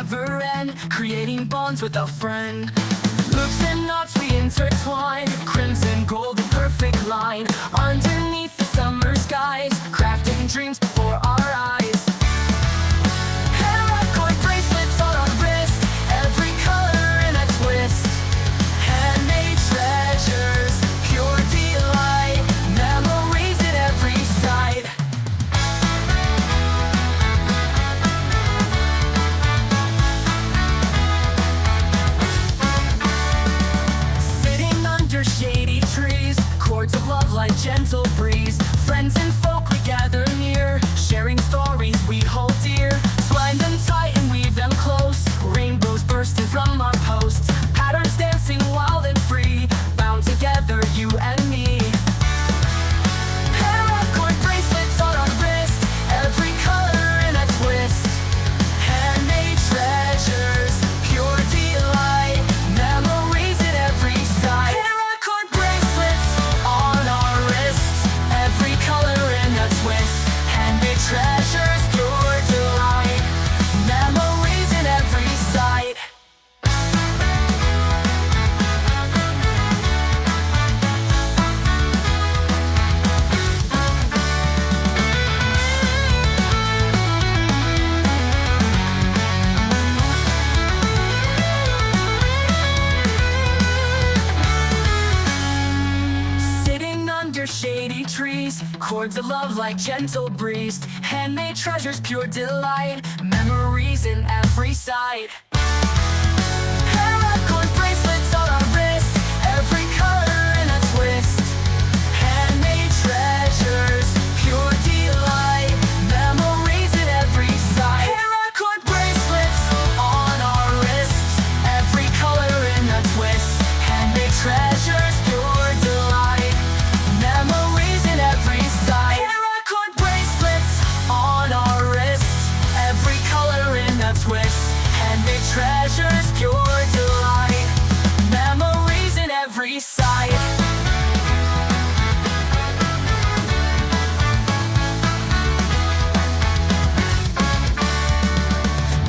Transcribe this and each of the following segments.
never end, creating bonds with a friend. Loops and knots we intertwine, crimson, gold, a perfect line. Underneath the summer skies, crafting dreams before our eyes. Paracord bracelets on our wrist, every color in a twist. Handmade treasures, pure delight, memories at every side. Sitting under shady trees, chords of love like gentle breeze. Friends and folk we gather near, sharing stories we hold dear. Twine them tight and weave them close, rainbows bursting from our posts. Patterns dancing wild and free, bound together you and me. Paracord bracelets on our wrist, every color in a twist. Handmade treasures, pure delight, memories at every side. Paracord bracelets on our wrists, every color in a twist. Handmade treasures, pure delight, memories at every side. Sitting under shady trees, chords of love like gentle breeze. Handmade treasures, pure delight, memories in every side. Paracord bracelets on our wrist, every color in a twist. Handmade treasures, pure delight, memories in every side. Paracord bracelets on our wrists, every color in a twist. Handmade treasures, pure delight, memories in every side. Paracord bracelets on our wrists, every color in a twist. Handmade treasures, pure delight, memories in every side.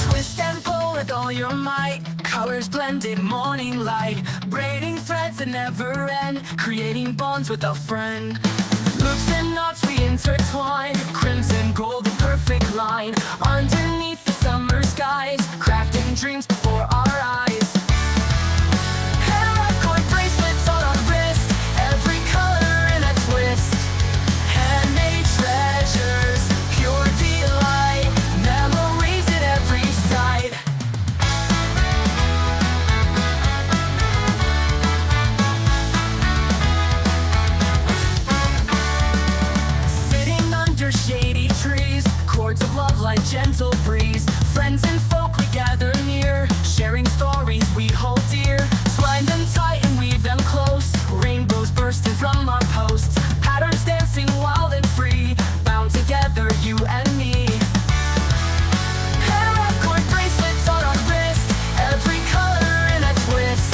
Twist and pull with all your might, colors blended, morning light. Braiding threads that never end, creating bonds with a friend. Loops and knots we intertwine, crimson, gold, a perfect line. Underneath the summer skies, crafting dreams before our eyes. Paracord bracelets on our wrist, every color in a twist. Handmade treasures, pure delight, memories at every side. Sitting under shady trees, chords of love like gentle breeze. Friends and folk we gather near, sharing stories we hold dear. Twine them tight and weave them close, rainbows bursting from our posts. Patterns dancing wild and free, bound together you and me. Paracord bracelets on our wrist, every color in a twist.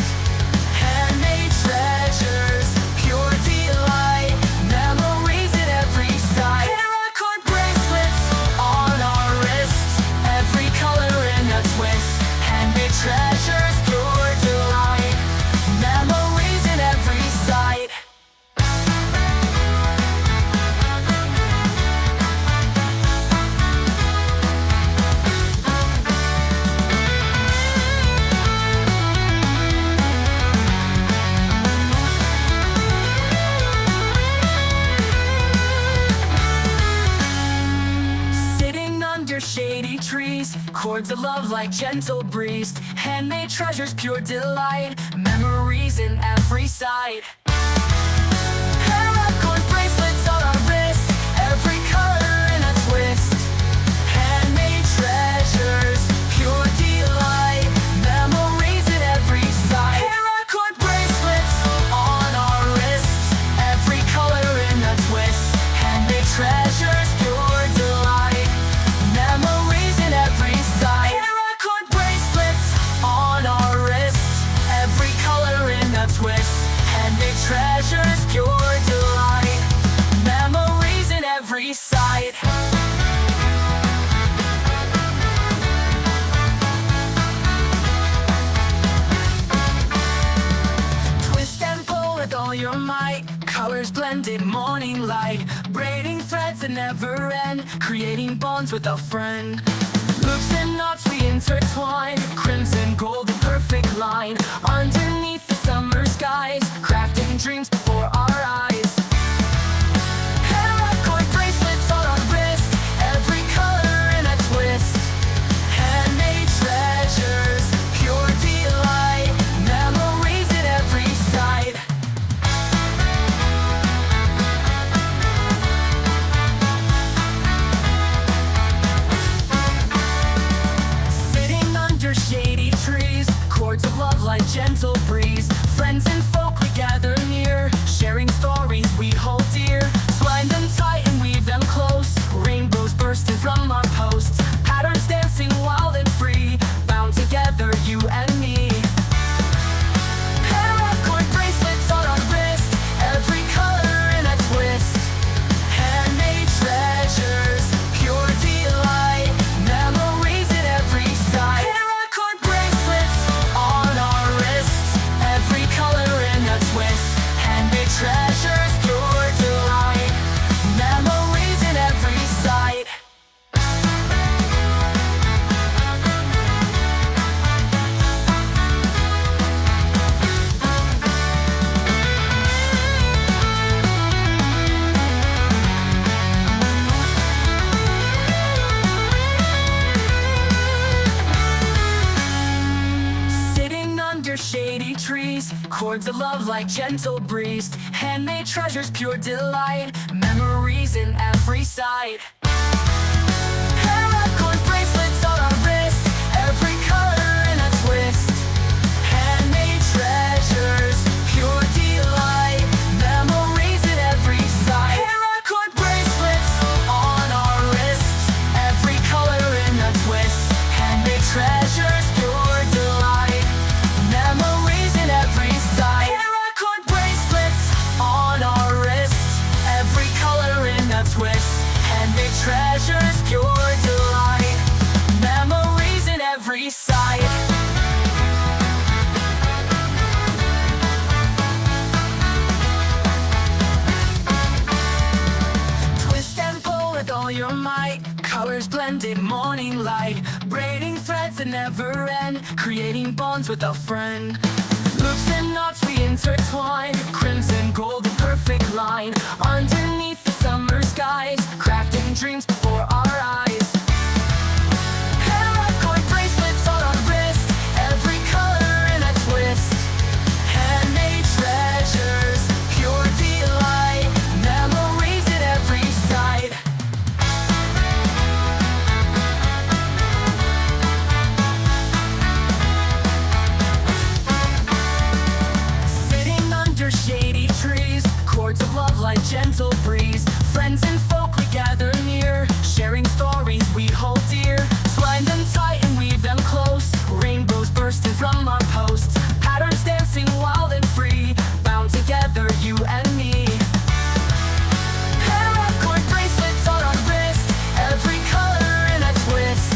Handmade treasures, pure delight, memories at every side. Paracord bracelets on our wrists, every color in a twist. Handmade treasures, pure delight, memories in every side. Sitting under shady trees, chords of love like gentle breeze. Handmade treasures, pure delight, memories in every side. Paracord bracelets on our wrist, every color in a twist. Handmade treasures, pure delight, memories at every side. Paracord bracelets on our wrists, every color in a twist. Handmade treasures, pure delight, memories in every side. Paracord bracelets on our wrists, every color in a twist. Handmade treasures, pure delight, memories in every side. creating bonds with a friend. Loops and knots we intertwine, crimson gold, the perfect line. Underneath the summer skies, crafting dreams before our eyes. Paracord bracelets on our wrist, every color in a twist. Handmade treasures, pure delight, memories at every side. Sitting under shady trees, chords of love like gentle breeze. Friends and folk we gather near, sharing stories we hold dear. Twine them tight and weave them close, rainbows bursting from our posts. Patterns dancing wild and free, bound together you and me. Paracord bracelets on our wrist, every color in a twist. Handmade treasures, pure delight, memories at every side. Paracord bracelets on our wrists, every color in a twist. Handmade treasures, pure delight, memories at every side. Sitting under shady trees, chords of love like gentle breeze. Handmade treasures, pure delight, memories in every side. Paracord bracelets on our wrist, every color in a twist. Handmade treasures, pure delight, memories at every side. Paracord bracelets on our wrists, every color in a twist. Handmade treasures, pure delight, memories in every side. Paracord bracelets on our wrists, every color in a twist. Handmade treasures, pure delight, memories in every side. Twist and pull with all your might, colors blended, morning light, braiding threads that never end, creating bonds with a friend. Loops and knots we intertwine, crimson gold, the perfect line. Underneath the summer skies, crafting dreams before our eyes. Paracord bracelets on our wrist, every color in a twist. Handmade treasures, pure delight, memories at every side. Sitting under shady trees, chords of love like gentle breeze. Friends and folk we gather near, sharing stories we hold dear. Twine them tight and weave them close, rainbows bursting from our posts. Patterns dancing wild and free, bound together you and me. Paracord bracelets on our wrist, every color in a twist.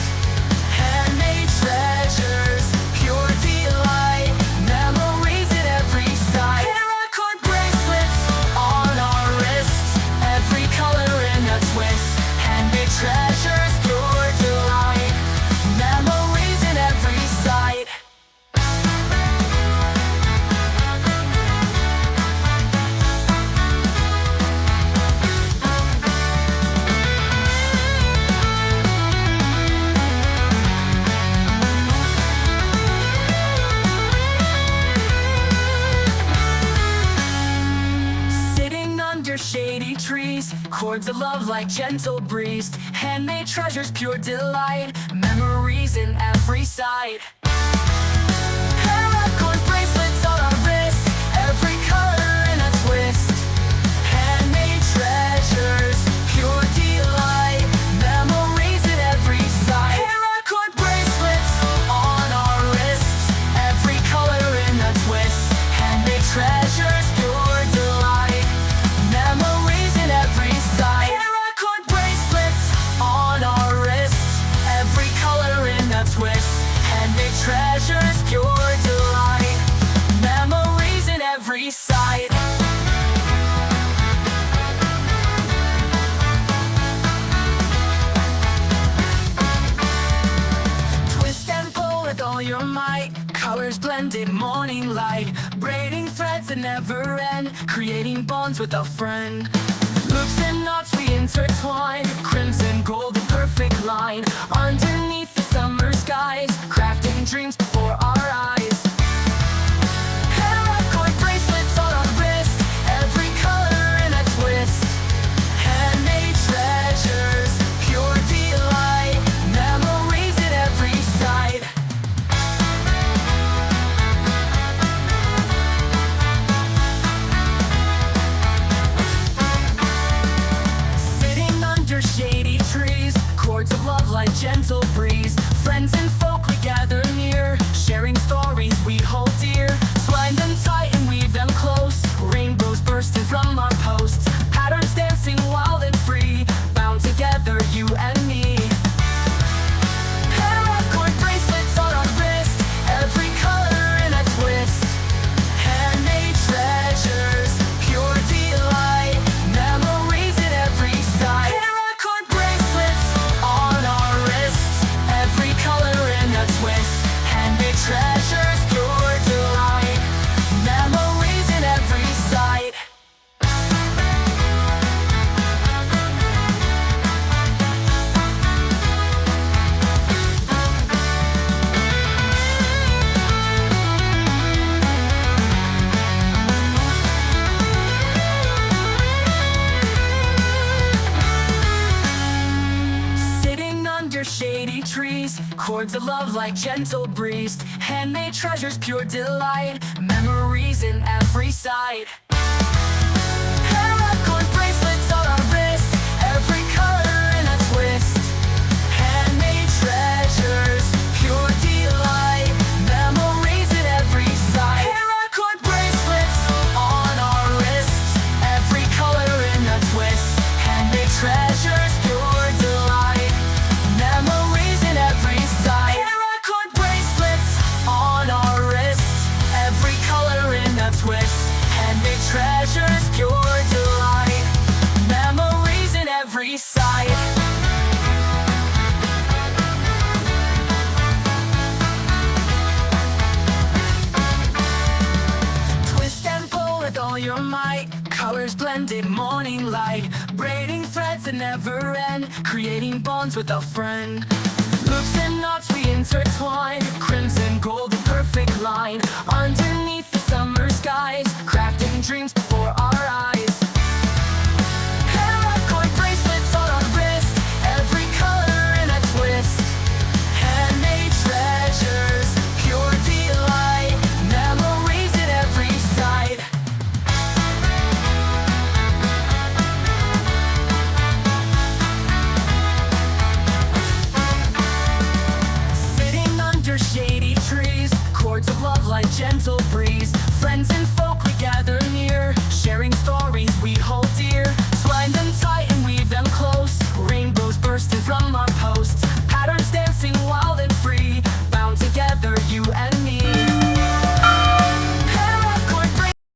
Handmade treasures, pure delight, memories at every side. Paracord bracelets on our wrists, every color in a twist. Handmade treasures, pure delight, memories in every side. Sitting under shady trees, chords of love like gentle breeze. Handmade treasures, pure delight, memories in every side. Paracord bracelets on our wrist, every color in a twist. Handmade treasures, pure delight, memories at every side. Paracord bracelets on our wrists, every color in a twist. Handmade treasures, pure delight, memories in every side. Paracord bracelets on our wrists, every color in a twist. Handmade your might. Colors blended, morning light. Braiding threads that never end, creating bonds with a friend. Loops and knots we intertwine, crimson, gold, the perfect line. Underneath the summer skies, crafting dreams before our eyes. Paracord bracelets on our wrist, every color in a twist. Handmade treasures, pure delight, memories at every side. Sitting under shady trees, chords of love like gentle breeze. Friends and folk we gather near, sharing stories we hold dear. Twine them tight and weave them close, rainbows bursting from our posts. Patterns dancing wild and free, bound together, you and me. Paracord bracelets on our wrist, every color in a twist. Handmade treasures, pure delight, memories at every side. Paracord bracelets on our wrists, every color in a twist. Handmade treasures, pure delight, memories at every side. Sitting under shady trees, chords of love like gentle breeze. Handmade treasures, pure delight, memories in every side. Paracord bracelets on our wrist, every color in a twist. Handmade treasures, pure delight, memories at every side. Paracord bracelets on our wrists, every color in a twist. Handmade treasures, pure delight, memories in every side. Paracord bracelets on our wrists, every color in a twist. Handmade treasures, pure delight, memories in every side. Twist and pull with all your might, colors blended, morning light. Braiding threads that never end, creating bonds with a friend. Loops and knots we intertwine, crimson, gold, the perfect line. Underneath the summer skies, crafting dreams before our eyes. Paracord bracelets on our wrist, every color in a twist. Handmade treasures, pure delight, memories at every side. Sitting under shady trees, chords of love like gentle breeze. Friends and folk